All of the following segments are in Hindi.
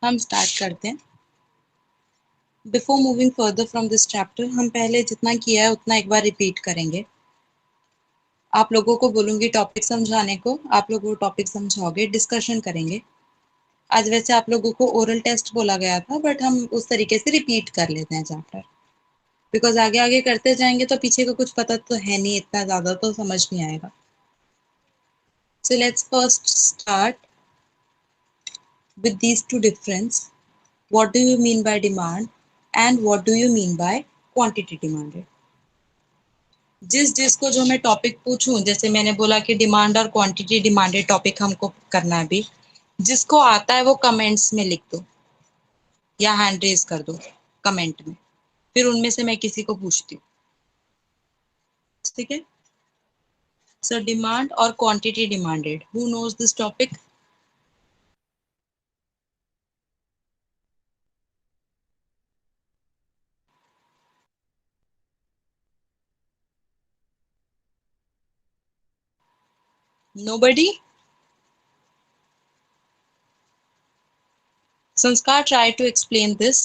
हम स्टार्ट करते हैं। Before moving further from this chapter, हम पहले जितना किया है उतना एक बार रिपीट करेंगे। आप लोगों को बोलूंगी टॉपिक समझाने को, आप लोग वो टॉपिक समझाओगे, डिस्कशन करेंगे। आज वैसे आप लोगों को ओरल टेस्ट बोला गया था, बट हम उस तरीके से रिपीट कर लेते हैं चैप्टर, बिकॉज आगे आगे करते जाएंगे तो पीछे का कुछ पता तो है नहीं, इतना ज्यादा तो समझ नहीं आएगा। So let's first start with these two difference. What do you mean by demand and what do you mean by quantity demanded? जिसको जो मैं टॉपिक पूछूं, जैसे मैंने बोला कि डिमांड और क्वांटिटी डिमांडेड टॉपिक हमको करना है अभी, जिसको आता है वो कमेंट्स में लिख दो या हैंड रेज कर दो कमेंट में, फिर उनमें से मैं किसी को पूछती हूँ। ठीक है। सो डिमांड और quantity demanded, who knows this topic? Nobody? Sanskar, try to explain this.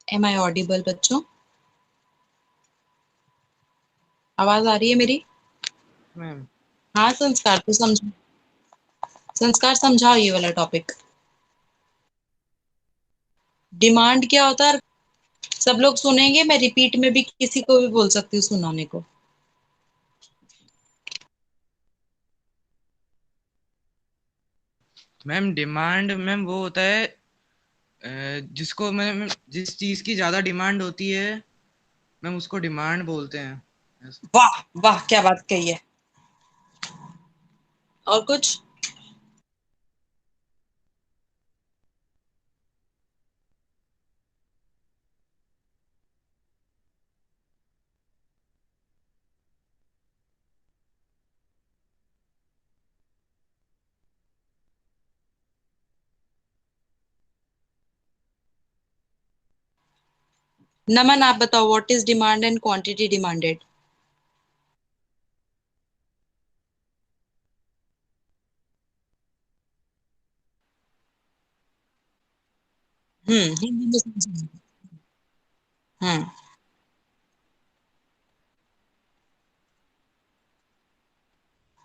Am I audible बच्चों? आवाज आ रही है मेरी? मैम हाँ संस्कार, तो समझो, संस्कार समझाओ ये वाला टॉपिक। डिमांड क्या होता है? सब लोग सुनेंगे, मैं रिपीट में भी किसी को भी बोल सकती हूँ सुनाने को। मैम डिमांड मैम वो होता है जिसको मैम जिस चीज की ज्यादा डिमांड होती है मैम उसको डिमांड बोलते हैं। ऐसा। वाह वाह, क्या बात कही है। और कुछ? नमन, आप बताओ, what is demand and quantity demanded? Hindi में समझाइए। हम्म।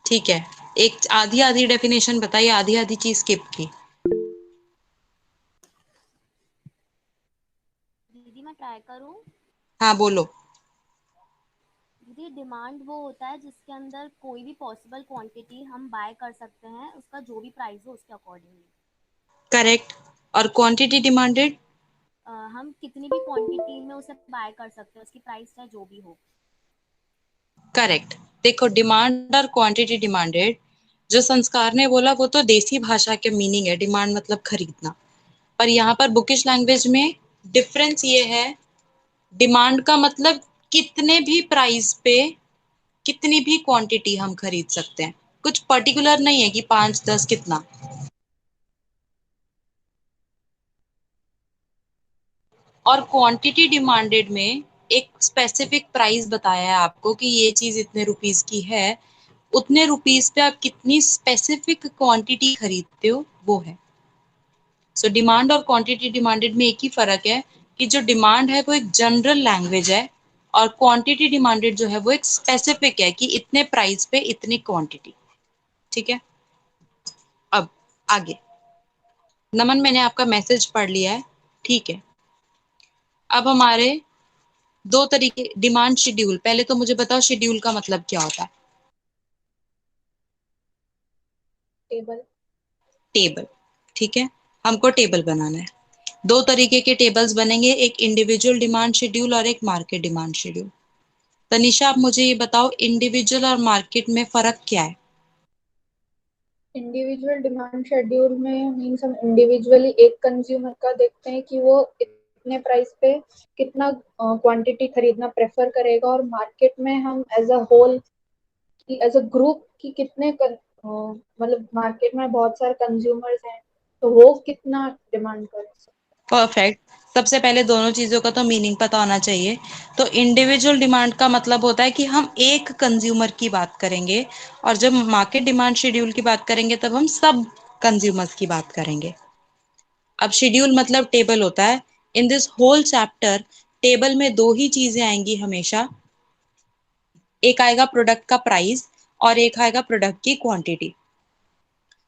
ठीक है। एक आधी आधी डेफिनेशन बताइए, आधी आधी चीज स्किप की। दीदी मैं ट्राई करूँ। हाँ बोलो। दीदी डिमांड वो होता है जिसके अंदर कोई भी पॉसिबल क्वांटिटी हम बाय कर सकते हैं, उसका जो भी प्राइस हो उसके अकॉर्डिंगली। करेक्ट। और क्वांटिटी डिमांडेड? हम कितनी भी क्वांटिटी में उसे बाय कर सकते हैं, उसकी प्राइस चाहे जो भी हो। करेक्ट। देखो, डिमांड और क्वांटिटी डिमांडेड, जो संस्कार ने बोला वो तो देसी भाषा के मीनिंग है, डिमांड मतलब खरीदना। पर यहाँ पर बुकिश लैंग्वेज में डिफरेंस ये है, डिमांड का मतलब कितने भी प्राइस पे कितनी भी क्वांटिटी हम खरीद सकते हैं, कुछ पर्टिकुलर नहीं है कि 5 10 कितना। और क्वांटिटी डिमांडेड में एक स्पेसिफिक प्राइस बताया है आपको कि ये चीज इतने रुपीस की है, उतने रुपीस पे आप कितनी स्पेसिफिक क्वांटिटी खरीदते हो वो है। सो डिमांड और क्वांटिटी डिमांडेड में एक ही फर्क है कि जो डिमांड है वो एक जनरल लैंग्वेज है, और क्वांटिटी डिमांडेड जो है वो एक स्पेसिफिक है कि इतने प्राइस पे इतनी क्वांटिटी। ठीक है। अब आगे। नमन, मैंने आपका मैसेज पढ़ लिया है। ठीक है। अब हमारे दो तरीके, डिमांड शेड्यूल। पहले तो मुझे बताओ शेड्यूल का मतलब क्या होता है? टेबल। टेबल। ठीक है। हमको टेबल बनाना है। दो तरीके के टेबल्स बनेंगे, एक इंडिविजुअल डिमांड शेड्यूल और एक मार्केट डिमांड शेड्यूल। तनिषा, आप मुझे ये बताओ, इंडिविजुअल और मार्केट में फर्क क्या है? इंडिविजुअल डिमांड शेड्यूल में मीन्स हम इंडिविजुअली एक कंज्यूमर का देखते हैं कि वो इतने प्राइस पे कितना क्वांटिटी खरीदना प्रेफर करेगा, और मार्केट में हम एज अ होल की एज अ ग्रुप की मतलब मार्केट में बहुत सारे कंज्यूमर्स हैं तो वो कितना डिमांड कर सकते परफेक्ट। सबसे पहले दोनों चीजों का तो मीनिंग पता होना चाहिए। तो इंडिविजुअल डिमांड का मतलब होता है कि हम एक कंज्यूमर की बात करेंगे, और जब मार्केट डिमांड शेड्यूल की बात करेंगे तब हम सब कंज्यूमर्स की बात करेंगे। अब शेड्यूल मतलब टेबल होता है। In this whole chapter table में दो ही चीजें आएंगी हमेशा, एक आएगा प्रोडक्ट का प्राइस और एक आएगा प्रोडक्ट की क्वांटिटी।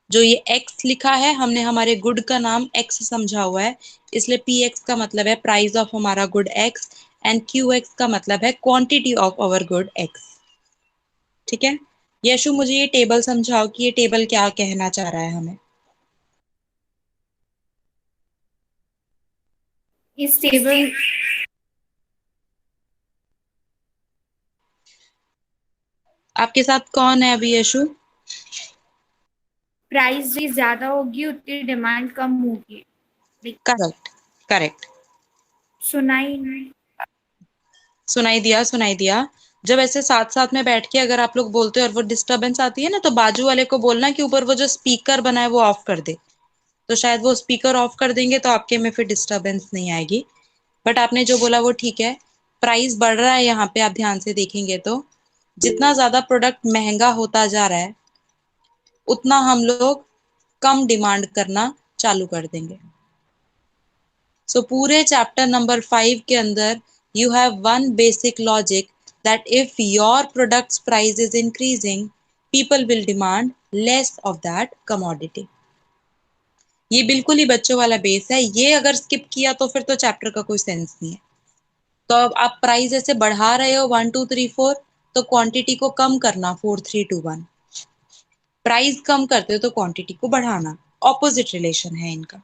जो ये एक्स लिखा है हमने हमारे गुड का नाम एक्स समझा हुआ है, इसलिए पी एक्स का मतलब है प्राइस ऑफ हमारा good X, and Q X का मतलब है quantity of our good X. ठीक है, यशु मुझे ये टेबल समझाओ कि ये टेबल क्या कहना चाह रहा है हमें। इस टेबल आपके साथ कौन है अभी यशु? प्राइस जितनी ज्यादा होगी उतनी डिमांड कम होगी। Correct correct. सुनाई नहीं। सुनाई दिया सुनाई दिया। जब ऐसे साथ साथ में बैठ के अगर आप लोग बोलते हो और वो डिस्टरबेंस आती है ना, तो बाजू वाले को बोलना कि ऊपर वो जो स्पीकर बना है वो ऑफ कर दे, तो शायद वो स्पीकर ऑफ कर देंगे तो आपके में फिर डिस्टरबेंस नहीं आएगी। बट आपने जो बोला वो ठीक है। प्राइस बढ़ रहा है यहाँ पे, आप ध्यान से देखेंगे तो जितना ज्यादा प्रोडक्ट महंगा होता जा रहा है उतना हम लोग कम डिमांड करना चालू कर देंगे। सो पूरे चैप्टर नंबर 5 के अंदर you have one basic logic that if your product's price is increasing, people will demand less of that commodity. ये बिल्कुल ही बच्चों वाला बेस है, ये अगर स्किप किया तो फिर तो चैप्टर का कोई सेंस नहीं है। तो अब आप प्राइस ऐसे बढ़ा रहे हो 1 2 3 4, तो क्वांटिटी को कम करना 4 3 2 1। प्राइस कम करते हो तो क्वांटिटी को बढ़ाना, ऑपोजिट रिलेशन है इनका।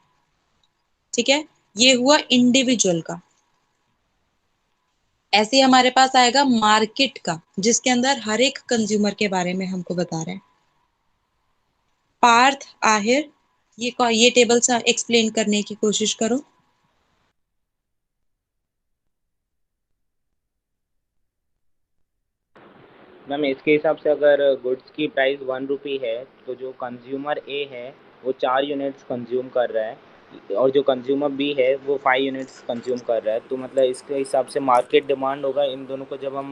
ठीक है, ये हुआ इंडिविजुअल का। ऐसे ही हमारे पास आएगा मार्केट का, जिसके अंदर हर एक कंज्यूमर के बारे में हमको बता रहे हैं। पार्थ, आहिर, ये टेबल एक्सप्लेन करने की कोशिश करो। मैम इसके हिसाब से अगर गुड्स की प्राइस 1 रुपी है तो जो कंज्यूमर ए है वो 4 यूनिट्स कंज्यूम कर रहा है और जो कंज्यूमर बी है वो 5 यूनिट्स कंज्यूम कर रहा है, तो मतलब इसके हिसाब से मार्केट डिमांड होगा। इन दोनों को जब हम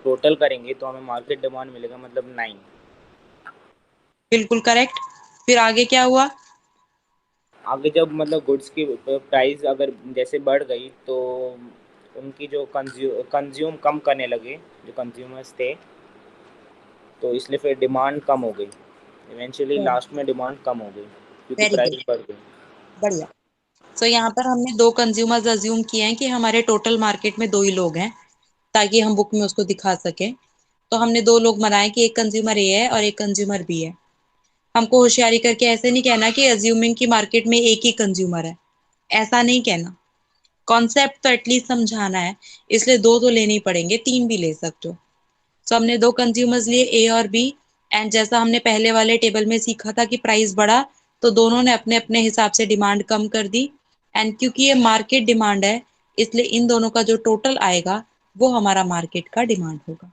टोटल करेंगे तो हमें मार्केट डिमांड मिलेगा मतलब 9। बिल्कुल करेक्ट। फिर आगे क्या हुआ? आगे जब मतलब गुड्स की प्राइस अगर जैसे बढ़ गई तो उनकी जो कंज्यूम कम करने लगे जो कंज्यूमर्स थे, तो इसलिए फिर डिमांड कम हो गई। इवेंचुअली लास्ट में डिमांड कम हो गई क्योंकि वेरी गुड, प्राइस बढ़ गई। बढ़िया। सो यहाँ पर हमने दो कंज्यूमर्स अज्यूम किए हैं कि हमारे टोटल मार्केट में दो ही लोग हैं, ताकि हम बुक में उसको दिखा सके। तो हमने दो लोग बनाए कि एक कंज्यूमर ए है और एक कंज्यूमर बी है। हमको होशियारी करके ऐसे नहीं कहना कि अज्यूमिंग की मार्केट में एक ही कंज्यूमर है, ऐसा नहीं कहना। कॉन्सेप्ट तो एटलीस्ट समझाना है, इसलिए दो तो लेने ही पड़ेंगे, तीन भी ले सकते हो। सो हमने दो कंज्यूमर्स लिए ए और बी, एंड जैसा हमने पहले वाले टेबल में सीखा था कि प्राइस बढ़ा तो दोनों ने अपने अपने हिसाब से डिमांड कम कर दी, एंड क्योंकि ये मार्केट डिमांड है इसलिए इन दोनों का जो टोटल आएगा वो हमारा मार्केट का डिमांड होगा।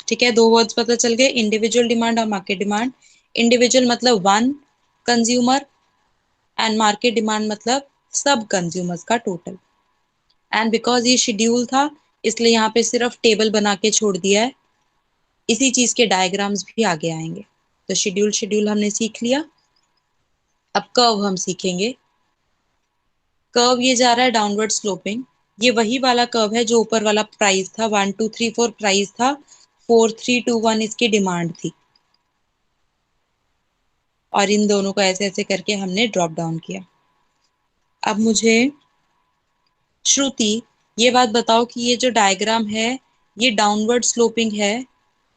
ठीक है, दो वर्ड्स पता चल गए, इंडिविजुअल डिमांड और मार्केट डिमांड। इंडिविजुअल मतलब one consumer, and market demand मतलब सब कंज्यूमर्स का टोटल। एंड बिकॉज ये शेड्यूल था इसलिए यहाँ पे सिर्फ टेबल बना के छोड़ दिया है, इसी चीज के डायग्राम्स भी आगे आएंगे। तो शेड्यूल शेड्यूल हमने सीख लिया। अब कर्व हम सीखेंगे। कर्व ये जा रहा है डाउनवर्ड स्लोपिंग। ये वही वाला कर्व है जो ऊपर वाला प्राइस था, 1 2 3 4 प्राइस था, 4 3 2 1 इसकी डिमांड थी, और इन दोनों को ऐसे ऐसे करके हमने ड्रॉप डाउन किया। अब मुझे श्रुति ये बात बताओ कि ये जो डायग्राम है ये डाउनवर्ड स्लोपिंग है,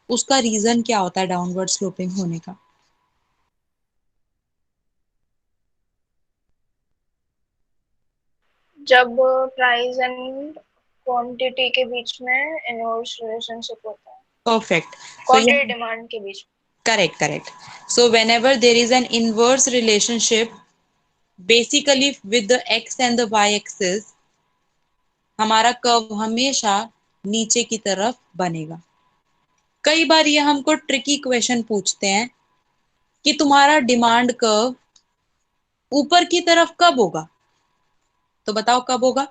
उसका रीजन क्या होता है डाउनवर्ड स्लोपिंग होने का? जब प्राइस एंड क्वांटिटी के बीच में इनवर्स रिलेशनशिप होता है, परफेक्ट। क्वांटिटी डिमांड के बीच में। Correct correct. So whenever there is an inverse relationship basically with the x and the y axis, हमारा कर्व हमेशा नीचे की तरफ बनेगा। कई बार ये हमको ट्रिकी क्वेश्चन पूछते हैं कि तुम्हारा डिमांड कर्व ऊपर की तरफ कब होगा, तो बताओ कब होगा?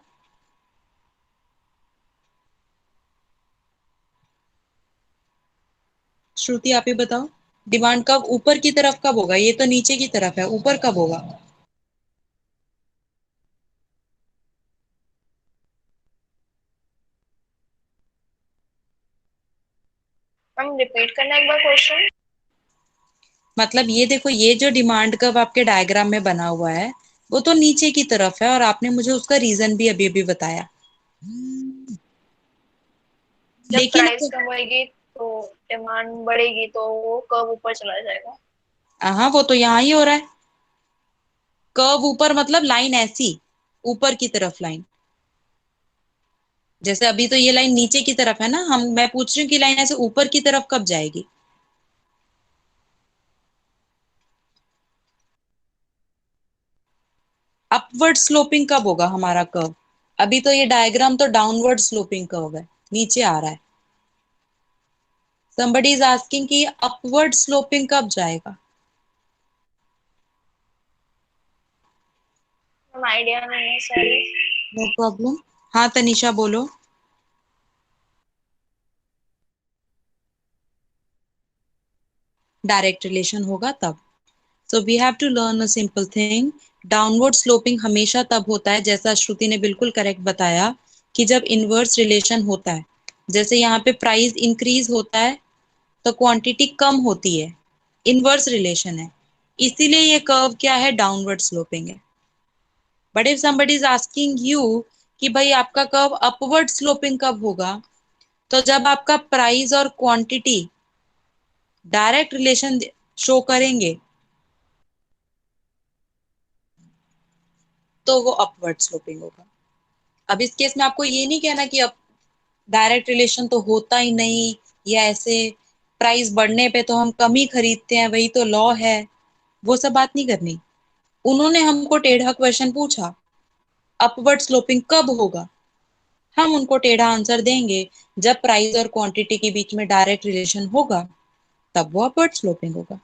श्रुति आप ही बताओ, डिमांड कब ऊपर की तरफ कब होगा? ये तो नीचे की तरफ है, ऊपर कब होगा? हम रिपीट करना एक बार क्वेश्चन। मतलब ये देखो, ये जो डिमांड कर्व आपके डायग्राम में बना हुआ है वो तो नीचे की तरफ है, और आपने मुझे उसका रीजन भी अभी अभी बताया। जब लेकिन प्राइस कम होगी तो डिमांड बढ़ेगी तो वो कर्व ऊपर चला जाएगा। हाँ, वो तो यहाँ ही हो रहा है। कर्व ऊपर मतलब लाइन ऐसी ऊपर की तरफ लाइन, जैसे अभी तो ये लाइन नीचे की तरफ है ना, मैं पूछ रही हूँ कि लाइन ऐसे ऊपर की तरफ कब जाएगी? अपवर्ड स्लोपिंग कब होगा हमारा कर्व? अभी तो ये डायग्राम तो डाउनवर्ड स्लोपिंग कर्व है, नीचे आ रहा है। somebody is asking कि अपवर्ड स्लोपिंग कब जाएगा? हम आइडिया नहीं है सॉरी। No problem. हाँ तनिषा बोलो। डायरेक्ट रिलेशन होगा तब। So we have to learn a simple thing. Downward sloping हमेशा तब होता है, जैसा श्रुति ने बिल्कुल करेक्ट बताया, कि जब इनवर्स रिलेशन होता है। जैसे यहाँ पे प्राइस इंक्रीज होता है तो क्वांटिटी कम होती है, इनवर्स रिलेशन है, इसीलिए ये कर्व क्या है? डाउनवर्ड स्लोपिंग है। But if somebody is asking you कि भाई आपका कर्व अपवर्ड स्लोपिंग कब होगा, तो जब आपका प्राइस और क्वांटिटी डायरेक्ट रिलेशन शो करेंगे तो वो अपवर्ड स्लोपिंग होगा। अब इस केस में आपको ये नहीं कहना कि अब डायरेक्ट रिलेशन तो होता ही नहीं, या ऐसे प्राइस बढ़ने पे तो हम कम ही खरीदते हैं, वही तो लॉ है, वो सब बात नहीं करनी। उन्होंने हमको टेढ़ा क्वेश्चन पूछा, अपवर्ड स्लोपिंग कब होगा? हम उनको टेढ़ा आंसर देंगे, जब प्राइस और क्वांटिटी के बीच में डायरेक्ट रिलेशन होगा तब वो अपवर्ड स्लोपिंग होगा।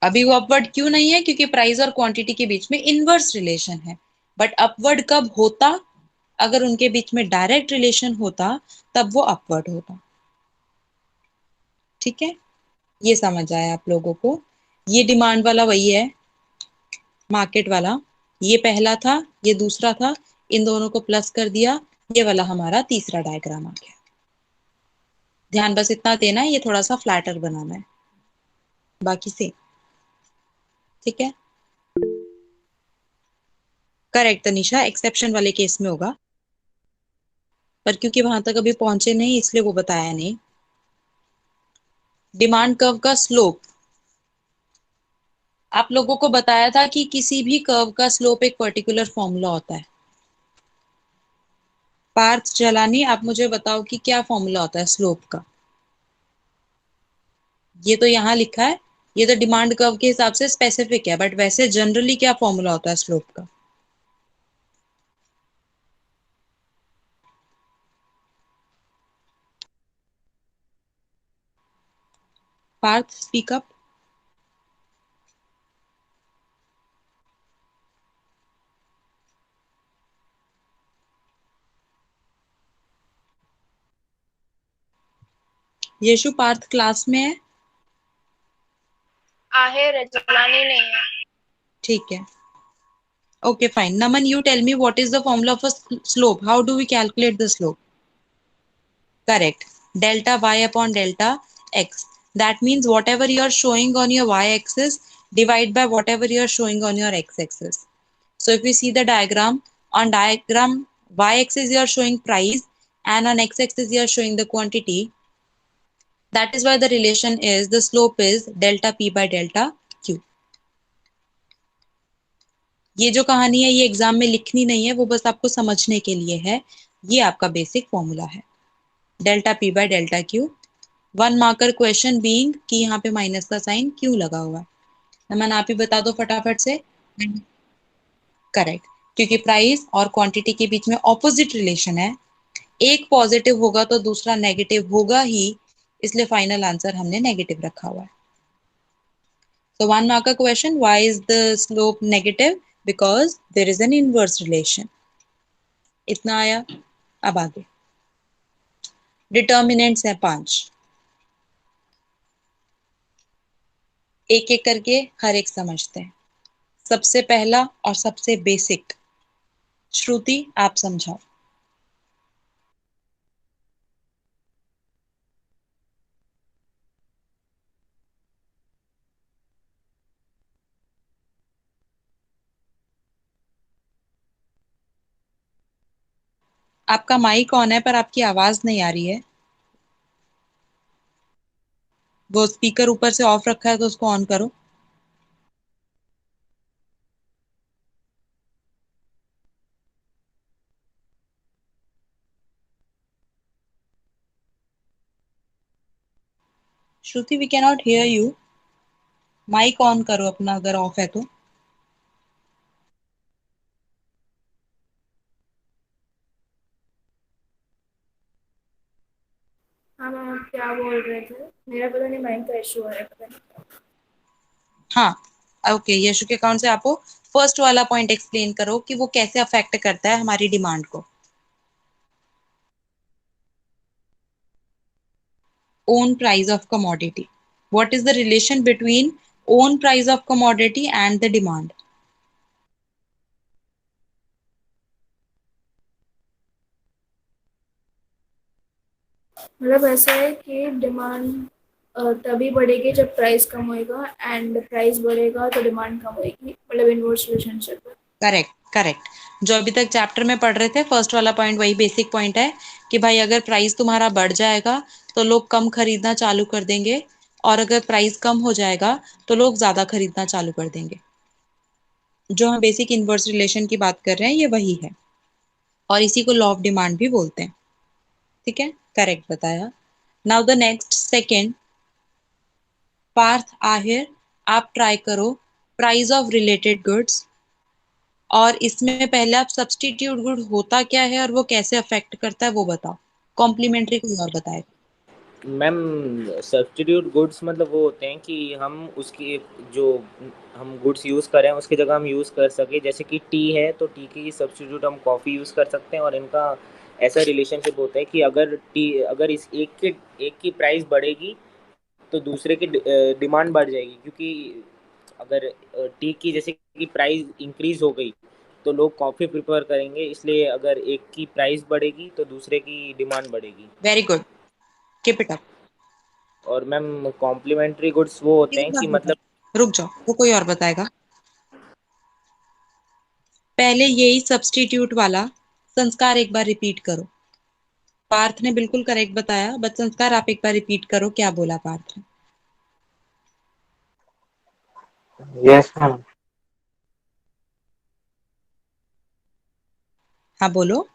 अभी वो अपवर्ड क्यों नहीं है? क्योंकि प्राइस और क्वांटिटी के बीच में इनवर्स रिलेशन है। बट अपवर्ड कब होता? अगर उनके बीच में डायरेक्ट रिलेशन होता तब वो अपवर्ड होता। ठीक है, ये समझ आया आप लोगों को? ये डिमांड वाला वही है, मार्केट वाला। ये पहला था, ये दूसरा था, इन दोनों को प्लस कर दिया, ये वाला हमारा तीसरा डायग्राम आ गया। ध्यान बस इतना देना है, ये थोड़ा सा फ्लैटर बनाना है, बाकी सेम। ठीक है, करेक्ट तनिषा, एक्सेप्शन वाले केस में होगा, पर क्योंकि वहां तक अभी पहुंचे नहीं इसलिए वो बताया नहीं। डिमांड कर्व का स्लोप आप लोगों को बताया था कि किसी भी कर्व का स्लोप एक पर्टिकुलर फॉर्मूला होता है। पार्थ जलानी, आप मुझे बताओ कि क्या फॉर्मूला होता है स्लोप का? ये तो यहाँ लिखा है, ये तो डिमांड कर्व के हिसाब से स्पेसिफिक है, बट वैसे जनरली क्या फॉर्मूला होता है स्लोप का? Parth speak up. Yashu Parth class में है? आहे रजलानी नहीं है। ठीक है, okay fine. Naman, you tell me what is the formula of a slope? How do we calculate the slope? Correct, delta y upon delta x. That means whatever you are showing on your y axis, divide by whatever you are showing on your x axis. So if we see the diagram, on diagram y axis you are showing price and on x axis you are showing the quantity. That is why the relation is, the slope is delta p by delta q. ये जो कहानी है ये एग्जाम में लिखनी नहीं है, वो बस आपको समझने के लिए है। ये आपका बेसिक फॉर्मूला है, delta P by delta Q. 1 marker question being कि यहाँ पे माइनस का साइन क्यों लगा हुआ है? नमन आप ही बता दो फटाफट से। करेक्ट, क्योंकि प्राइस और क्वांटिटी के बीच में ऑपोजिट रिलेशन है, एक पॉजिटिव होगा तो दूसरा नेगेटिव होगा ही, इसलिए फाइनल आंसर हमने नेगेटिव रखा हुआ है। So 1 marker question, why is the slope negative? Because there is an inverse relation. इतना आया। अब आगे डिटर्मिनेंट्स है 5। एक एक करके हर एक समझते हैं। सबसे पहला और सबसे बेसिक, श्रुति आप समझाओ। आपका माइक ऑन है पर आपकी आवाज नहीं आ रही है। वो स्पीकर ऊपर से ऑफ रखा है तो उसको ऑन करो। Shruti we can not hear you. Mic on करो अपना अगर ऑफ है तो। हाँ मैम, आप क्या बोल रहे थे? मेरा पता नहीं, माइक का इशू है, पता नहीं। हाँ ओके, यशु के अकाउंट से आपको फर्स्ट वाला पॉइंट एक्सप्लेन करो कि वो कैसे अफेक्ट करता है हमारी डिमांड को। Own price of commodity, what is the relation between own price of commodity and the demand? मतलब ऐसा है कि डिमांड तभी बढ़ेगी जब प्राइस कम होएगा, एंड प्राइस बढ़ेगा तो डिमांड कम होएगी, मतलब इनवर्स रिलेशनशिप है। Correct correct. जो अभी तक चैप्टर में पढ़ रहे थे फर्स्ट वाला पॉइंट वही बेसिक पॉइंट है कि भाई अगर प्राइस तुम्हारा बढ़ जाएगा तो लोग कम खरीदना चालू कर देंगे, और अगर प्राइस कम हो जाएगा तो लोग ज्यादा खरीदना चालू कर देंगे। जो हम बेसिक इनवर्स रिलेशन की बात कर रहे हैं ये वही है, और इसी को लॉ ऑफ डिमांड भी बोलते हैं। ठीक है, करेक्ट बताया। Now the next second, Parth Ahir, आप ट्राई करो प्राइस ऑफ रिलेटेड गुड्स, और इसमें पहले आप सब्स्टिट्यूट गुड होता क्या है और वो कैसे अफेक्ट करता है वो बताओ। कॉम्प्लीमेंट्री कोई और बताएगा। मैम सब्स्टिट्यूट गुड्स मतलब वो होते हैं कि हम उसकी जो हम गुड्स यूज़ करें उसकी जगह हम यूज़ कर सके, जैसे कि टी है तो टी की सब्स्टिट्यूट हम कॉफ़ी यूज़ कर सकते हैं। और इनका ऐसा रिलेशनशिप होता है कि अगर इस एक की प्राइस बढ़ेगी तो दूसरे की डिमांड बढ़ जाएगी, क्योंकि अगर टी की जैसे कि प्राइस इंक्रीज हो गई तो लोग कॉफ़ी प्रिफर करेंगे, इसलिए अगर एक की प्राइस बढ़ेगी तो दूसरे की डिमांड बढ़ेगी। Very good, keep it up. और मैम कॉम्प्लीमेंट्री गुड्स वो होते हैं कि मतलब रुक जाओ, वो कोई और बताएगा। पहले यही सब्स्टिट्यूट वाला संस्कार एक बार रिपीट करो। पार्थ ने बिल्कुल करेक्ट बताया, बट संस्कार आप एक बार रिपीट करो, क्या बोला पार्थ ने? Yes ma'am. हाँ बोलो।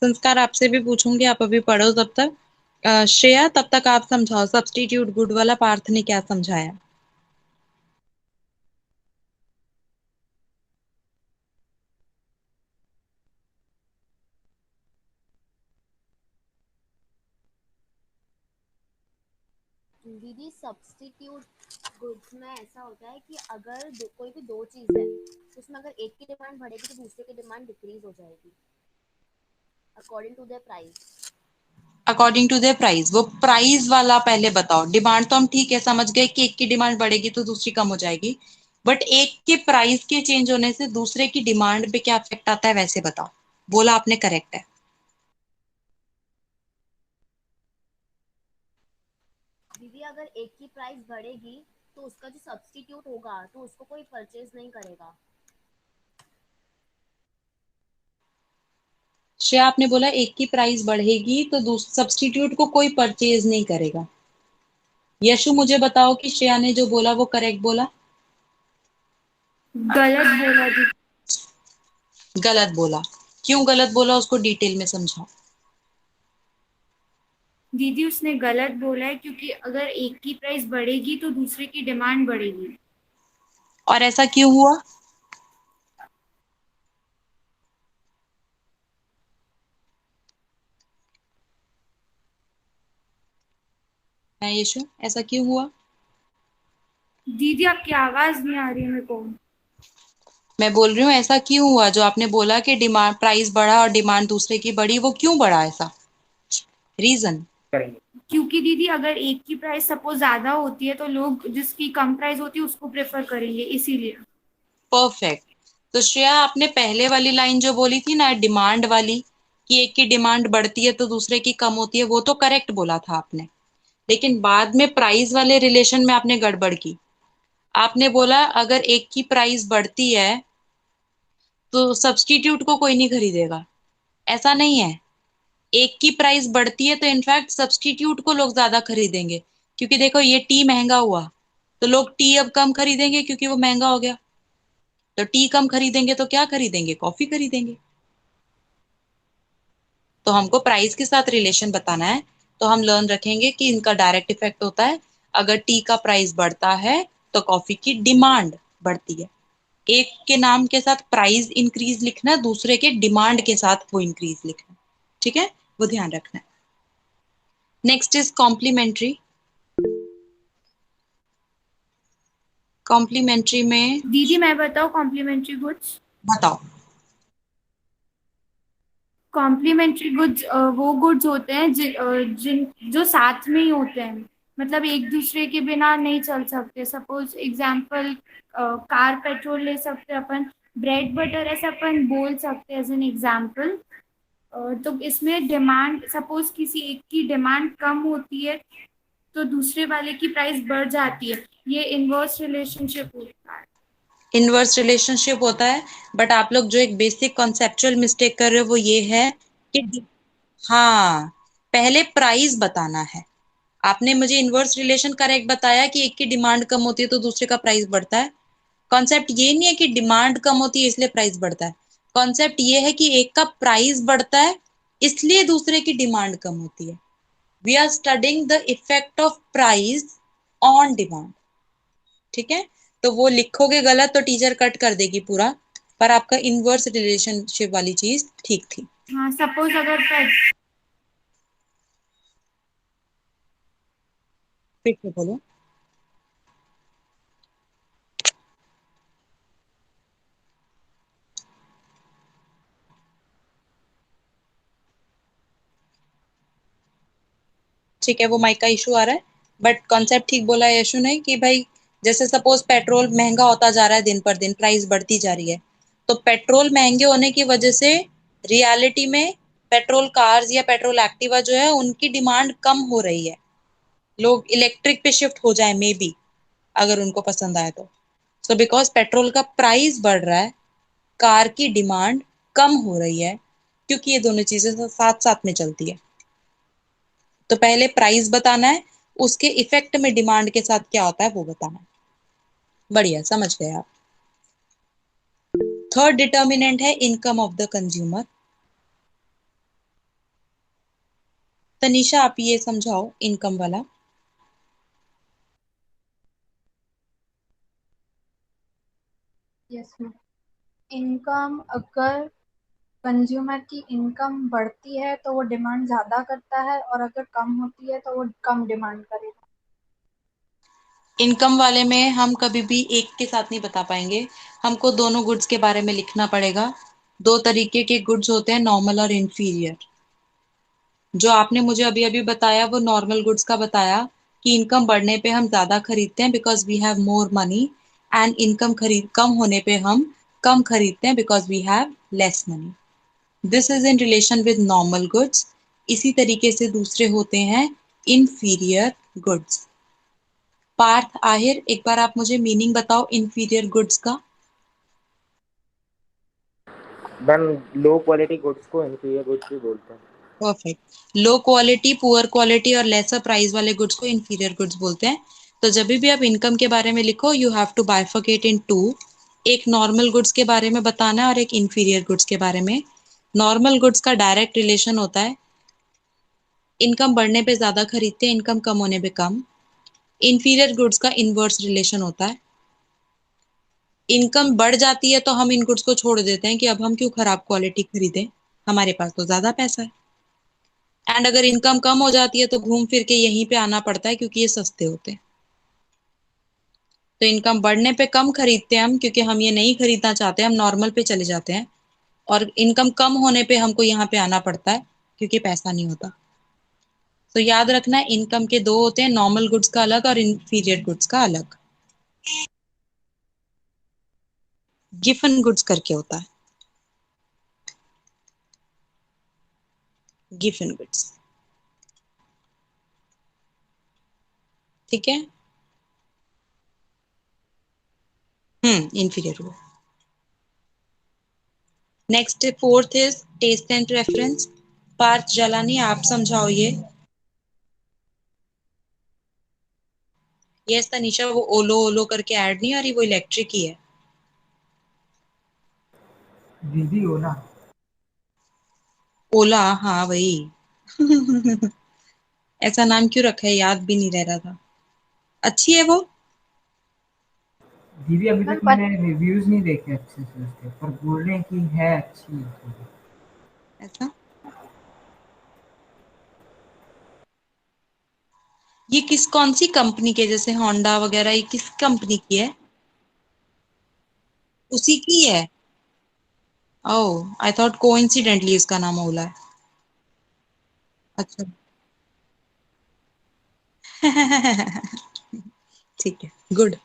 संस्कार आपसे भी पूछूंगी, आप अभी पढ़ो तब तक। श्रेया तब तक आप समझाओ सब्स्टिट्यूट गुड वाला पार्थ ने क्या समझाया। दीदी सब्स्टिट्यूट गुड्स में ऐसा होता है कि अगर कोई भी दो चीज है तो उसमें अगर एक की डिमांड बढ़ेगी तो दूसरे की डिमांड डिक्रीज हो जाएगी according to their price. According to their price, वो प्राइस वाला पहले बताओ। डिमांड तो हम ठीक है समझ गए कि एक की डिमांड बढ़ेगी तो दूसरी कम हो जाएगी, बट एक के प्राइस के चेंज होने से दूसरे की डिमांड पे क्या इफेक्ट आता है वैसे बताओ। बोला आपने, करेक्ट है। दीदी अगर एक की प्राइस बढ़ेगी तो उसका जो सब्स्टिट्यूट होगा तो उसको कोई परचेज नहीं करेगा। श्रेया आपने बोला एक की प्राइस बढ़ेगी तो सब्स्टिट्यूट को कोई परचेज नहीं करेगा। यशु मुझे बताओ कि श्रेया ने जो बोला वो करेक्ट बोला? गलत बोला दीदी। गलत बोला? क्यों गलत बोला उसको डिटेल में समझाओ। दीदी उसने गलत बोला है, क्योंकि अगर एक की प्राइस बढ़ेगी तो दूसरे की डिमांड बढ़ेगी। और ऐसा क्यों हुआ? है यशु, ऐसा क्यों हुआ? दीदी आपकी आवाज नहीं आ रही है मेरे को। मैं बोल रही हूँ ऐसा क्यों हुआ, जो आपने बोला कि डिमांड प्राइस बढ़ा और डिमांड दूसरे की बढ़ी, वो क्यों बढ़ा? ऐसा रीजन? क्योंकि दीदी अगर एक की प्राइस सपोज ज्यादा होती है तो लोग जिसकी कम प्राइस होती है उसको प्रेफर करेंगे, इसीलिए। परफेक्ट। तो श्रेया, आपने पहले वाली लाइन जो बोली थी ना, डिमांड वाली, कि एक की डिमांड बढ़ती है तो दूसरे की कम होती है, वो तो करेक्ट बोला था आपने। लेकिन बाद में प्राइस वाले रिलेशन में आपने गड़बड़ की। आपने बोला अगर एक की प्राइस बढ़ती है तो सब्स्टिट्यूट को कोई नहीं खरीदेगा। ऐसा नहीं है। एक की प्राइस बढ़ती है तो इनफैक्ट सब्स्टिट्यूट को लोग ज्यादा खरीदेंगे, क्योंकि देखो ये टी महंगा हुआ तो लोग टी अब कम खरीदेंगे क्योंकि वो महंगा हो गया। तो टी कम खरीदेंगे तो क्या खरीदेंगे? कॉफी खरीदेंगे। तो हमको प्राइस के साथ रिलेशन बताना है, तो हम लर्न रखेंगे कि इनका डायरेक्ट इफेक्ट होता है। अगर टी का प्राइस बढ़ता है तो कॉफी की डिमांड बढ़ती है। एक के नाम के साथ प्राइस इंक्रीज लिखना, दूसरे के डिमांड के साथ वो इंक्रीज लिखना। ठीक है, वो ध्यान रखना है। Next is complementary. कॉम्प्लीमेंट्री में दीदी मैं बताऊँ कॉम्प्लीमेंट्री गुड्स? बताओ। कॉम्प्लीमेंट्री गुड्स वो गुड्स होते हैं जिन जो साथ में ही होते हैं, मतलब एक दूसरे के बिना नहीं चल सकते। सपोज एग्जांपल कार पेट्रोल ले सकते हैं अपन, ब्रेड बटर ऐसा अपन बोल सकते हैं एज एन एग्जांपल। तो इसमें डिमांड, सपोज किसी एक की डिमांड कम होती है तो दूसरे वाले की प्राइस बढ़ जाती है। ये इनवर्स रिलेशनशिप होता है। इनवर्स रिलेशनशिप होता है, बट आप लोग जो एक बेसिक कॉन्सेप्चुअल मिस्टेक कर रहे हो वो ये है कि हाँ, पहले प्राइस बताना है। आपने मुझे इनवर्स रिलेशन करेक्ट बताया कि एक की डिमांड कम होती है तो दूसरे का प्राइस बढ़ता है। कॉन्सेप्ट ये नहीं है कि डिमांड कम होती है इसलिए प्राइस बढ़ता है। कॉन्सेप्ट ये है कि एक का प्राइस बढ़ता है इसलिए दूसरे की डिमांड कम होती है। We are studying the effect of price on demand. ठीक है, तो वो लिखोगे गलत तो टीचर कट कर देगी पूरा, पर आपका इनवर्स रिलेशनशिप वाली चीज ठीक थी। हाँ, सपोज अगर फिर से बोलो। ठीक है, वो माइक का इशू आ रहा है, बट कॉन्सेप्ट ठीक बोला है यशु ने कि भाई जैसे सपोज पेट्रोल महंगा होता जा रहा है, दिन पर दिन प्राइस बढ़ती जा रही है, तो पेट्रोल महंगे होने की वजह से रियलिटी में पेट्रोल कार्स या पेट्रोल एक्टिवा जो है उनकी डिमांड कम हो रही है। लोग इलेक्ट्रिक पे शिफ्ट हो जाए मे बी, अगर उनको पसंद आए तो। सो बिकॉज पेट्रोल का प्राइस बढ़ रहा है, कार की डिमांड कम हो रही है, क्योंकि ये दोनों चीजें साथ साथ में चलती है। तो पहले प्राइस बताना है, उसके इफेक्ट में डिमांड के साथ क्या होता है वो बताना है। बढ़िया, समझ गए आप। थर्ड डिटर्मिनेंट है income of the consumer. Tanisha आप ये समझाओ इनकम वाला। Yes ma'am. इनकम, अगर कंज्यूमर की इनकम बढ़ती है तो वो डिमांड ज्यादा करता है, और अगर कम होती है तो वो कम डिमांड करेगा। इनकम वाले में हम कभी भी एक के साथ नहीं बता पाएंगे, हमको दोनों गुड्स के बारे में लिखना पड़ेगा। दो तरीके के गुड्स होते हैं, नॉर्मल और इंफीरियर। जो आपने मुझे अभी अभी बताया वो नॉर्मल गुड्स का बताया कि इनकम बढ़ने पे हम ज्यादा खरीदते हैं because we have more money, and income खरीद कम होने पे हम कम खरीदते हैं because we have less money. This is in relation with normal goods. इसी तरीके से दूसरे होते हैं इंफीरियर गुड्स। पार्थ आहिर, एक बार आप मुझे मीनिंग बताओ इंफीरियर गुड्स का। मैम लो क्वालिटी गुड्स को इन्फीरियर गुड्स भी बोलते हैं। Perfect. Low quality, poor quality और लेसर प्राइस वाले गुड्स को इंफीरियर गुड्स बोलते हैं। तो जब भी आप इनकम के बारे में लिखो you have to bifurcate in two. एक नॉर्मल गुड्स के बारे में बताना है और एक इंफीरियर गुड्स के बारे में। नॉर्मल गुड्स का डायरेक्ट रिलेशन होता है इनकम बढ़ने पे ज्यादा खरीदते हैं, इनकम कम होने पे कम। इंफीरियर गुड्स का इनवर्स रिलेशन होता है, इनकम बढ़ जाती है तो हम इन गुड्स को छोड़ देते हैं कि अब हम क्यों खराब क्वालिटी खरीदें, हमारे पास तो ज्यादा पैसा है। एंड अगर इनकम कम हो जाती है तो घूम फिर के यहीं पे आना पड़ता है क्योंकि ये सस्ते होते हैं। तो इनकम बढ़ने पे कम खरीदते हैं हम, क्योंकि हम ये नहीं खरीदना चाहते, हम नॉर्मल पे चले जाते हैं। और इनकम कम होने पे हमको यहाँ पे आना पड़ता है क्योंकि पैसा नहीं होता। तो याद रखना, इनकम के दो होते हैं, नॉर्मल गुड्स का अलग और इंफीरियर गुड्स का अलग। गिफन गुड्स करके होता है, गिफन गुड्स। ठीक है। Inferior good. Next fourth is taste and preference. Parth Jalani, आप समझाओ ये। यस तनीषा, वो ओलो ओलो करके ऐड नहीं आ रही, वो इलेक्ट्रिक ही है। दीदी ओला। ओला, हाँ वही। ऐसा नाम क्यों रखा है, याद भी नहीं रह रहा था। अच्छी है वो। दीदी अभी मैम तक मैंने रिव्यूज नहीं देखे अच्छे से उसके, पर बोल रहे हैं कि है अच्छी है। ऐसा, ये किस कौन सी कंपनी के, जैसे होंडा वगैरह, ये किस कंपनी की है? उसी की है। ओह, आई थॉट कोइंसिडेंटली उसका नाम ओला है। अच्छा। ठीक है, गुड।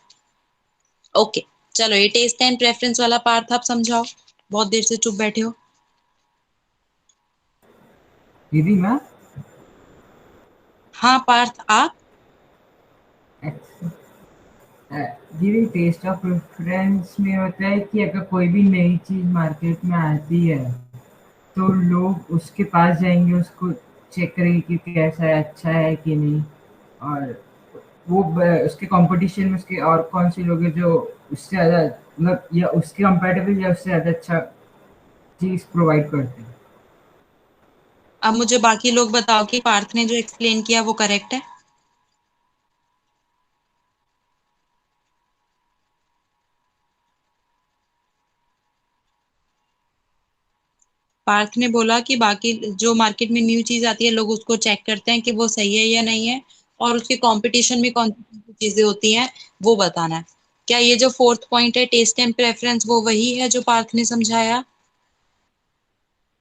ओके, चलो ये टेस्ट एंड प्रेफरेंस वाला पार्ट आप समझाओ, बहुत देर से चुप बैठे हो। दीदी मैं हाँ पार्थ, आप। दीदी टेस्ट ऑफ प्रेफरेंस में होता है कि अगर कोई भी नई चीज मार्केट में आती है तो लोग उसके पास जाएंगे, उसको चेक करेंगे कि कैसा है, अच्छा है कि नहीं। और वो उसके कंपटीशन में उसके और कौन से लोग हैं जो उससे ज़्यादा, मतलब या उसके कंपेटेबल या उससे ज़्यादा अच्छा चीज़ प्रोवाइड करते हैं। अब मुझे बाकी लोग बताओ कि पार्थ ने जो एक्सप्लेन किया वो करेक्ट है। पार्थ ने बोला कि बाकी जो मार्केट में न्यू चीज आती है लोग उसको चेक करते हैं कि वो सही है या नहीं है, और उसके कंपटीशन में कौन सी चीजें होती हैं वो बताना है। क्या ये जो फोर्थ पॉइंट है टेस्ट एंड प्रेफरेंस, वो वही है जो पार्थ ने समझाया?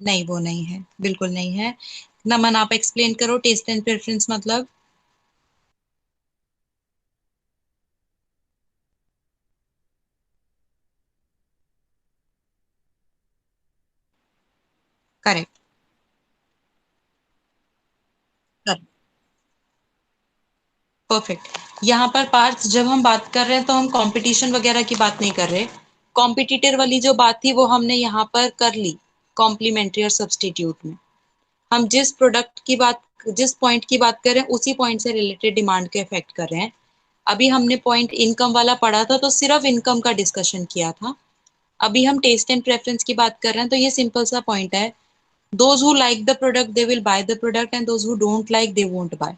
नहीं, वो नहीं है, बिल्कुल नहीं है। नमन, आप एक्सप्लेन करो टेस्ट एंड प्रेफरेंस मतलब। करेक्ट। परफेक्ट। यहाँ पर पार्थ, जब हम बात कर रहे हैं तो हम कंपटीशन वगैरह की बात नहीं कर रहे। कॉम्पिटिटर वाली जो बात थी वो हमने यहाँ पर कर ली कॉम्प्लीमेंट्री और सब्सटीट्यूट में। हम जिस प्रोडक्ट की बात, जिस पॉइंट की बात कर रहे हैं उसी पॉइंट से रिलेटेड डिमांड को इफेक्ट कर रहे हैं। अभी हमने पॉइंट इनकम वाला पढ़ा था तो सिर्फ इनकम का डिस्कशन किया था। अभी हम टेस्ट एंड प्रेफरेंस की बात कर रहे हैं, तो ये सिंपल सा पॉइंट है। Those who like the product they will buy the product and those who don't like they won't buy.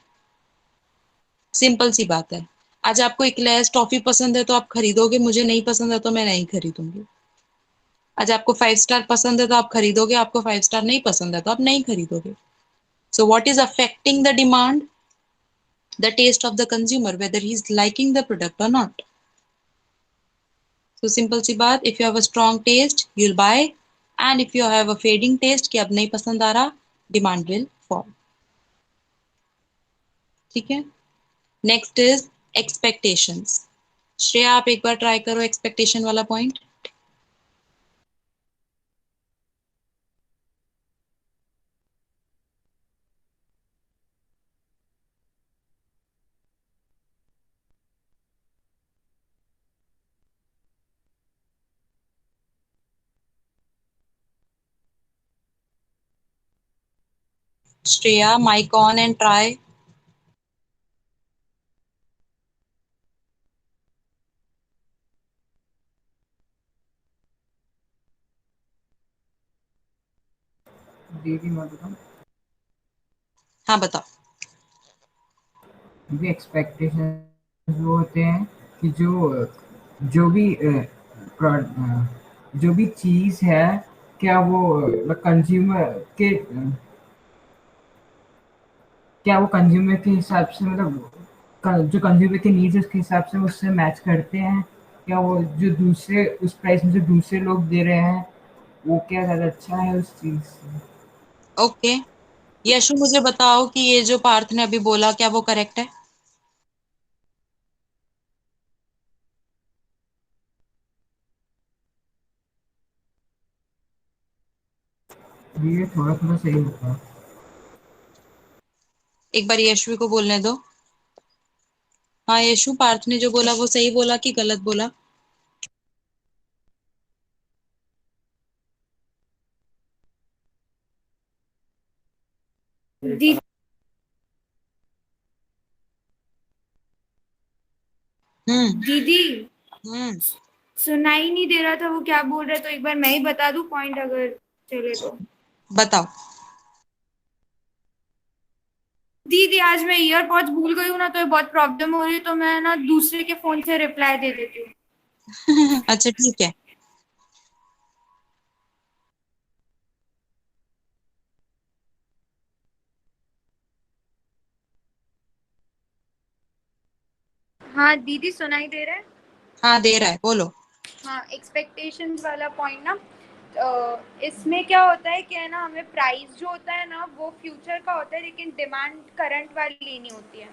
Simple सी बात है। आज आपको इक्लेयर्स टॉफी पसंद है तो आप खरीदोगे, मुझे नहीं पसंद है तो मैं नहीं खरीदूंगी। आज आपको 5 स्टार पसंद है तो आप खरीदोगे, आपको 5 स्टार नहीं पसंद है तो आप नहीं खरीदोगे। So what is affecting the demand? The taste of the consumer, whether he's liking the product or not. So simple सी बात, if you have a strong taste you'll buy, and if you have a fading taste कि अब नहीं पसंद आ रहा, demand will fall. ठीक है। Next is expectations. श्रेया, आप एक बार ट्राई करो एक्सपेक्टेशन वाला point. Shreya, mike on and try. दीदी मैं बताऊँ, हाँ बताओ। दीदी एक्सपेक्टेशन वो होते हैं कि जो भी जो भी चीज़ है, क्या वो कंज्यूमर के क्या वो कंज्यूमर के हिसाब से मतलब जो कंज्यूमर की नीड्स उसके हिसाब से उससे मैच करते हैं, क्या वो जो दूसरे उस प्राइस में जो दूसरे लोग दे रहे हैं वो क्या ज़्यादा अच्छा है उस चीज़ से? ओके, यशु मुझे बताओ कि ये जो पार्थ ने अभी बोला क्या वो करेक्ट है? ये थोड़ा थोड़ा सही होता है। एक बार यशु को बोलने दो। हाँ यशु, पार्थ ने जो बोला वो सही बोला कि गलत बोला? दी, दीदी हम्म सुनाई नहीं दे रहा था वो क्या बोल रहे, तो एक बार मैं ही बता दूं पॉइंट अगर चले तो। बताओ। दीदी आज मैं ईयरपॉड्स भूल गई हूँ ना, तो ये बहुत प्रॉब्लम हो रही है, तो मैं ना दूसरे के फोन से रिप्लाई दे देती हूँ। अच्छा ठीक है। हाँ दीदी सुनाई दे रहा है? हाँ दे रहा है, बोलो। हाँ, एक्सपेक्टेशंस वाला पॉइंट ना, इसमें क्या होता है कि है ना, हमें प्राइस जो होता है ना वो फ्यूचर का होता है, लेकिन डिमांड करंट वाली लेनी होती है।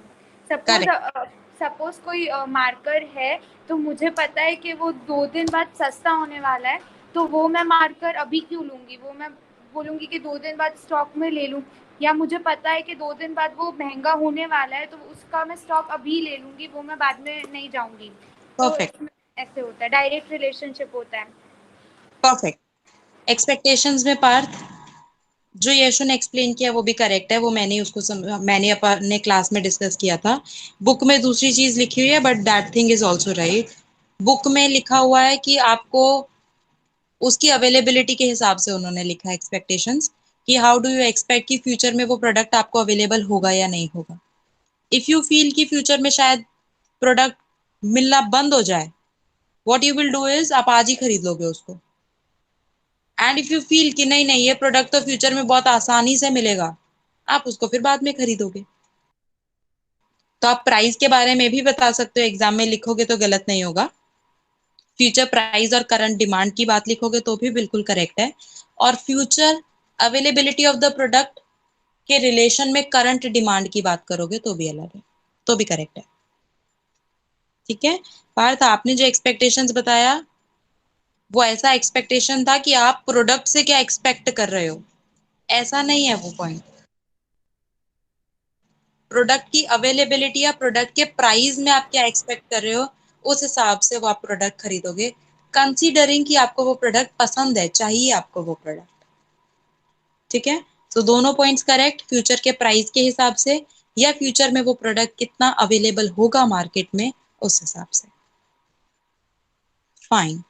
Suppose correct. सपोज कोई मार्कर है, तो मुझे पता है कि वो 2 दिन बाद सस्ता होने वाला है, तो वो मैं मार्कर अभी क्यों लूँगी, वो मैं बोलूँगी कि 2 दिन बाद स्टॉक में ले लूँ। या मुझे पता है कि 2 दिन बाद वो महंगा होने वाला है, तो उसका मैं स्टॉक अभी ले लूँगी, वो मैं बाद में नहीं जाऊँगी। तो परफेक्ट। इसमें ऐसे होता है, डायरेक्ट रिलेशनशिप होता है। परफेक्ट। एक्सपेक्टेशंस में पार्थ जो यशु ने एक्सप्लेन किया वो भी करेक्ट है, वो मैंने अपने क्लास में डिस्कस किया था। बुक में दूसरी चीज लिखी हुई है but that thing is also right. Book में लिखा हुआ है कि आपको उसकी अवेलेबिलिटी के हिसाब से उन्होंने लिखा है एक्सपेक्टेशंस, कि हाउ डू यू एक्सपेक्ट कि फ्यूचर में वो प्रोडक्ट आपको अवेलेबल होगा या नहीं होगा। इफ यू फील कि फ्यूचर में शायद प्रोडक्ट मिलना बंद हो जाए, what you will do is आप आज ही खरीद लोगे उसको। एंड इफ यू फील कि नहीं नहीं ये प्रोडक्ट तो फ्यूचर में बहुत आसानी से मिलेगा, आप उसको फिर बाद में खरीदोगे। तो आप प्राइस के बारे में भी बता सकते हो, एग्जाम में लिखोगे तो गलत नहीं होगा। फ्यूचर प्राइस और करंट डिमांड की बात लिखोगे तो भी बिल्कुल करेक्ट है। और future availability of the product के रिलेशन में करंट डिमांड की बात करोगे तो भी अलग है, तो भी करेक्ट है। ठीक है पार्थ, आपने जो एक्सपेक्टेशंस बताया वो ऐसा एक्सपेक्टेशन था कि आप प्रोडक्ट से क्या एक्सपेक्ट कर रहे हो, ऐसा नहीं है वो पॉइंट। प्रोडक्ट की अवेलेबिलिटी या प्रोडक्ट के प्राइस में आप क्या एक्सपेक्ट कर रहे हो, उस हिसाब से वो आप प्रोडक्ट खरीदोगे, कंसीडरिंग कि आपको वो प्रोडक्ट पसंद है, चाहिए आपको वो प्रोडक्ट। ठीक है, तो दोनों पॉइंट्स करेक्ट, फ्यूचर के प्राइस के हिसाब से या फ्यूचर में वो प्रोडक्ट कितना अवेलेबल होगा मार्केट में उस हिसाब से। फाइन,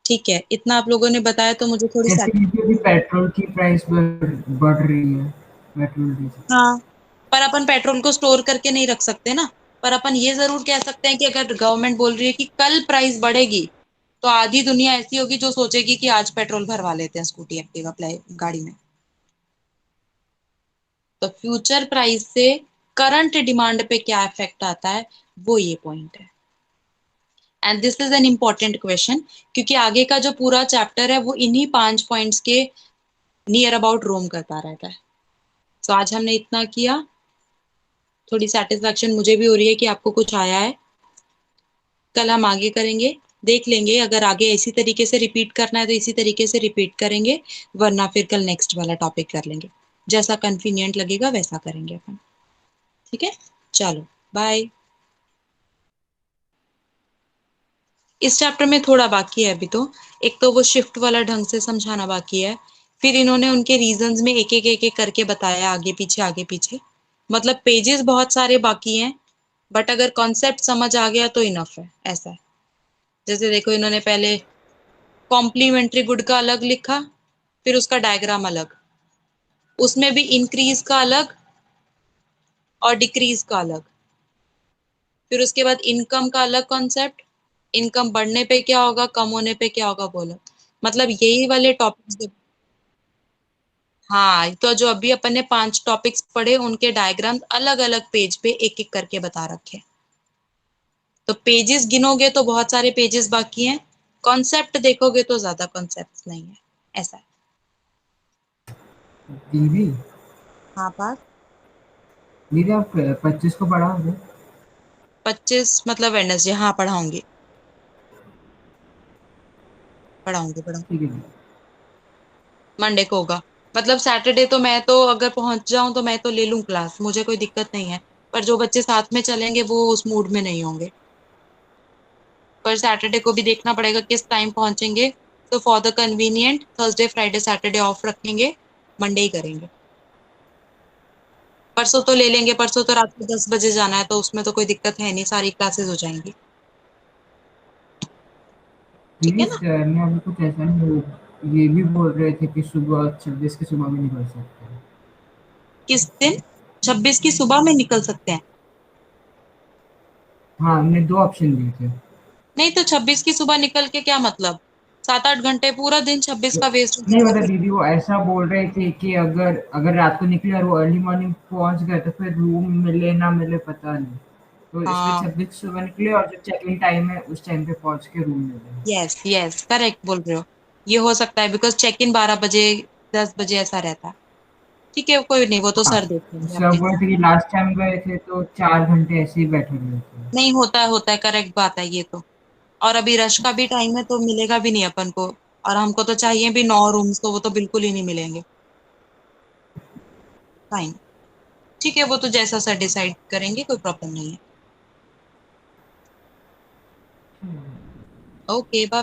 ठीक है, इतना आप लोगों ने बताया तो मुझे थोड़ी जैसे कि अभी पेट्रोल की प्राइस बढ़ रही है, पेट्रोल डीजल। हाँ, पर अपन पेट्रोल को स्टोर करके नहीं रख सकते ना। पर अपन ये जरूर कह सकते हैं कि अगर गवर्नमेंट बोल रही है कि कल प्राइस बढ़ेगी, तो आधी दुनिया ऐसी होगी जो सोचेगी कि आज पेट्रोल भरवा लेते हैं स्कूटी एक्टिवा गाड़ी में। तो फ्यूचर प्राइस से करंट डिमांड पे क्या इफेक्ट आता है, वो ये पॉइंट है। And this is an important question, क्योंकि आगे का जो पूरा चैप्टर है वो इन्हीं 5 पॉइंट्स के नियर अबाउट रोम करता रहता है। तो आज हमने इतना किया, थोड़ी सेटिस्फेक्शन मुझे भी हो रही है कि आपको कुछ आया है। कल हम आगे करेंगे, देख लेंगे, अगर आगे इसी तरीके से रिपीट करना है तो इसी तरीके से रिपीट करेंगे, वरना फिर कल नेक्स्ट वाला टॉपिक कर लेंगे। जैसा कन्वीनियंट लगेगा वैसा करेंगे अपन। ठीक है, चलो बाय। इस चैप्टर में थोड़ा बाकी है अभी तो। एक तो वो शिफ्ट वाला ढंग से समझाना बाकी है, फिर इन्होंने उनके रीजंस में एक एक करके बताया आगे पीछे आगे पीछे। मतलब पेजेस बहुत सारे बाकी हैं, बट अगर कॉन्सेप्ट समझ आ गया तो इनफ है, ऐसा है। जैसे देखो इन्होंने पहले कॉम्प्लीमेंट्री गुड का अलग लिखा, फिर उसका डायग्राम अलग, उसमें भी इंक्रीज का अलग और डिक्रीज का अलग, फिर उसके बाद इनकम का अलग कॉन्सेप्ट, इनकम बढ़ने पे क्या होगा, कम होने पे क्या होगा बोलो। मतलब यही वाले टॉपिक्स। हाँ, तो जो अभी अपन ने 5 टॉपिक्स पढ़े उनके डायग्राम्स अलग अलग पेज पे एक एक करके बता रखे हैं। तो पेजेस गिनोगे तो बहुत सारे पेजेस बाकी हैं, कॉन्सेप्ट देखोगे तो ज्यादा कॉन्सेप्ट नहीं है, ऐसा है। दीदी हाँ पास। दीदी आप 25 को पढ़ाओगे? 25 मतलब वेडनेसडे? हाँ पढ़ाऊंगी पढ़ाऊंगी। ठीक है दीदी। मंडे को होगा, मतलब सैटरडे तो मैं तो अगर पहुंच जाऊं तो मैं तो ले लूं क्लास, मुझे कोई दिक्कत नहीं है। पर जो बच्चे साथ में चलेंगे वो उस मूड में नहीं होंगे। पर सैटरडे को भी देखना पड़ेगा किस टाइम पहुंचेंगे। तो for the convenient Thursday Friday Saturday of रखेंगे, मंडे ही करेंगे। परसों तो ले लेंगे, परसों तो रात को 10 बजे जाना है, तो उसमें तो कोई दिक्कत है नहीं, सारी क्लासेस हो जाएंगी। ठीक दीदी है ना? सर ने अभी कुछ ऐसा नहीं ये भी बोल रहे थे कि सुबह 26 की सुबह में निकल सकते हैं। किस दिन? 26 की सुबह में निकल सकते हैं? हाँ हमने 2 ऑप्शन दिए थे। नहीं तो 26 की सुबह निकल के क्या मतलब, 7-8 घंटे पूरा दिन 26 का वेस्ट हो नहीं जाएगा मतलब फिर। दीदी वो ऐसा बोल रहे थे कि अगर अगर रात को निकले और वो अर्ली मॉर्निंग पहुंच गए तो फिर रूम मिले ना मिले पता नहीं, तो इसलिए हाँ 26 सुबह निकले और जो चेक इन टाइम है उस टाइम पे पहुंच के रूम मिले। यस यस करेक्ट बोल रहे हो। ये हो सकता है बिकॉज चेक इन 12 बजे 10 बजे ऐसा रहता है। ठीक है कोई नहीं, वो तो हाँ सर देख लेंगे सर अपने बोल हिसाब रहे थे कि लास्ट टाइम गए थे तो 4 घंटे ऐसे ही बैठे रहे थे। से। नहीं होता है करेक्ट बात है ये तो। और अभी रश का भी टाइम है तो मिलेगा भी नहीं अपन को। और हमको तो चाहिए भी 9 रूम्स, तो वो तो बिल्कुल ही नहीं मिलेंगे। फाइन। ठीक है वो तो जैसा सर डिसाइड करेंगे, कोई प्रॉब्लम नहीं है। Okay bye.